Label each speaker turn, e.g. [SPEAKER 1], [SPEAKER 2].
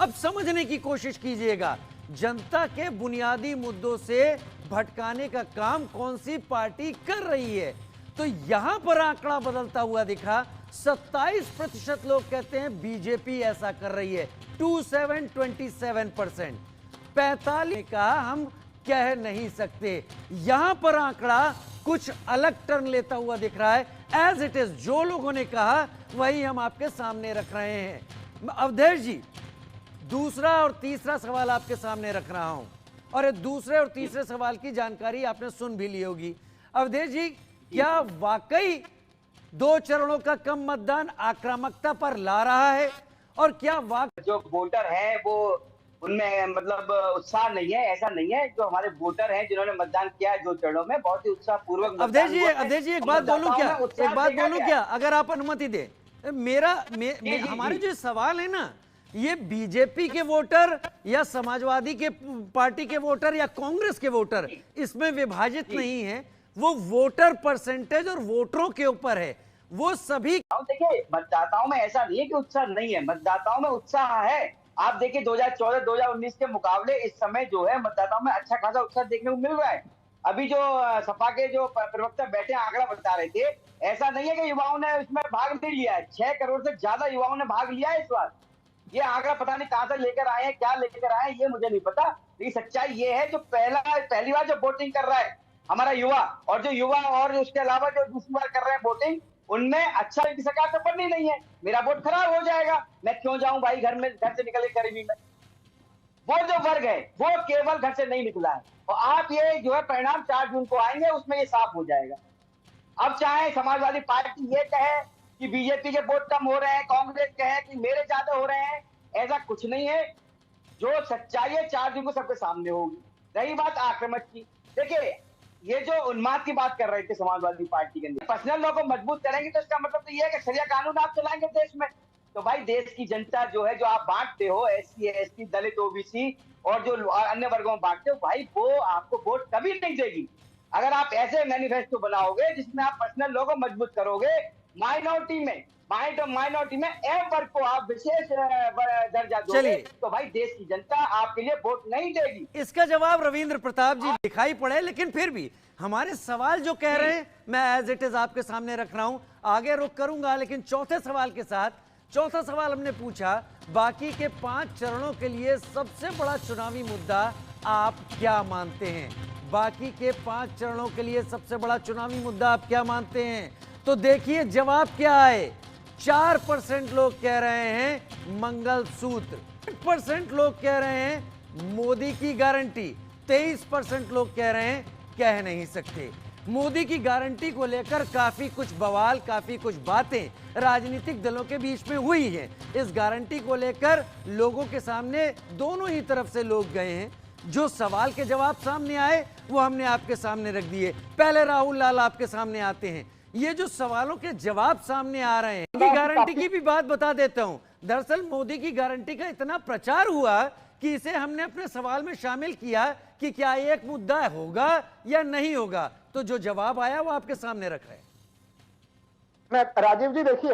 [SPEAKER 1] आप समझने की कोशिश कीजिएगा, जनता के बुनियादी मुद्दों से भटकाने का काम कौन सी पार्टी कर रही है। तो यहां पर आंकड़ा बदलता हुआ दिखा। 27% लोग कहते हैं बीजेपी ऐसा कर रही है, 27% 45 का हम कह नहीं सकते। यहां पर आंकड़ा कुछ अलग टर्न लेता हुआ दिख रहा है। एज इट इज जो लोगों ने कहा वही हम आपके सामने रख रहे हैं। अवधेश जी, दूसरा और तीसरा सवाल आपके सामने रख रहा हूं, और ये दूसरे और तीसरे सवाल की जानकारी आपने सुन भी ली होगी। अवधेश जी, क्या वाकई 2 चरणों का कम मतदान आक्रामकता पर ला रहा है, और क्या वाकई
[SPEAKER 2] जो वोटर है वो उनमें मतलब उत्साह नहीं है? ऐसा नहीं है। जो हमारे वोटर हैं जिन्होंने मतदान किया है 2 चरणों में, बहुत ही उत्साह पूर्वक
[SPEAKER 1] अवधेश जी एक बात बोलूं क्या, एक बात बोलूं क्या, अगर आप अनुमति दे। हमारे जो सवाल है ना, ये बीजेपी के वोटर या समाजवादी के पार्टी के वोटर या कांग्रेस के वोटर, इसमें विभाजित नहीं है। वो वोटर परसेंटेज और वोटरों के ऊपर है। वो सभी
[SPEAKER 2] देखिए, मतदाताओं में ऐसा नहीं है कि उत्साह नहीं है, मतदाताओं में उत्साह है। आप देखिए 2014-2019 के मुकाबले इस समय जो है मतदाताओं में अच्छा खासा उत्साह देखने को मिल रहा है। अभी जो सपा के जो प्रवक्ता बैठे आंकड़ा बता रहे थे, ऐसा नहीं है कि युवाओं ने इसमें भाग नहीं लिया है। 6 करोड़ से ज्यादा युवाओं ने भाग लिया है इस बार। ये आंकड़ा पता नहीं कहां से लेकर आए हैं, क्या लेकर आए हैं, ये मुझे नहीं पता। लेकिन सच्चाई ये है, जो पहली बार जो वोटिंग कर रहा है हमारा युवा, और जो युवा और उसके अलावा जो दूसरी बार कर रहे हैं वोटिंग, उनमें अच्छा की सरकार तो बननी नहीं है। मेरा वोट खराब हो जाएगा, मैं क्यों जाऊं भाई घर से निकल के गरीबी में। वो जो वर्ग है वो केवल घर से नहीं निकला है, और आप ये जो है परिणाम 4 जून को आएंगे, उसमें ये साफ हो जाएगा। अब चाहे समाजवादी पार्टी ये कहे कि बीजेपी के वोट कम हो रहे हैं, कांग्रेस कहे कि मेरे ज्यादा हो रहे हैं, ऐसा कुछ नहीं है। जो सच्चाई है 4 जून को सबके सामने होगी। रही बात आक्रामक की, देखिए ये जो उन्माद की बात कर रहे थे समाजवादी पार्टी के अंदर, पर्सनल लॉ को मजबूत करेंगे तो इसका मतलब तो ये है कि शरिया कानून आप चलाएंगे देश में। तो भाई देश की जनता जो है, जो आप बांटते हो एससी एसटी दलित ओबीसी और जो अन्य वर्गों में बांटते हो, भाई वो आपको वोट कभी नहीं देगी। अगर आप ऐसे मैनिफेस्टो बनाओगे जिसमें आप पर्सनल लॉ को मजबूत करोगे, माइनॉरिटी में एम वर्ग को आप विशेष दर्जा दोगे, तो भाई देश की जनता आपके लिए वोट नहीं देगी।
[SPEAKER 1] इसका जवाब रविंद्र प्रताप जी दिखाई पड़े, लेकिन फिर भी हमारे सवाल जो कह रहे हैं मैं एज इट इज आपके सामने रख रहा हूं। आगे रुक करूंगा, लेकिन चौथे सवाल के साथ, चौथा सवाल हमने पूछा, बाकी के 5 चरणों के लिए सबसे बड़ा चुनावी मुद्दा आप क्या मानते हैं? बाकी के 5 चरणों के लिए सबसे बड़ा चुनावी मुद्दा आप क्या मानते हैं? तो देखिए जवाब क्या है। 4% लोग कह रहे हैं मंगलसूत्र, 8% लोग कह रहे हैं मोदी की गारंटी, 23% लोग कह रहे हैं कह नहीं सकते। मोदी की गारंटी को लेकर काफी कुछ बवाल, काफी कुछ बातें राजनीतिक दलों के बीच में हुई हैं। इस गारंटी को लेकर लोगों के सामने दोनों ही तरफ से लोग गए हैं। जो सवाल के जवाब सामने आए वो हमने आपके सामने रख दिए। पहले राहुल लाल आपके सामने आते हैं। ये जो सवालों के जवाब सामने आ रहे हैं, की गारंटी की भी बात बता देता हूं। दरअसल मोदी की गारंटी का इतना प्रचार हुआ कि इसे हमने अपने सवाल में शामिल किया कि क्या एक मुद्दा होगा या नहीं होगा। तो जो जवाब आया वो आपके सामने रख रहे हैं।
[SPEAKER 3] मैं राजीव जी देखिए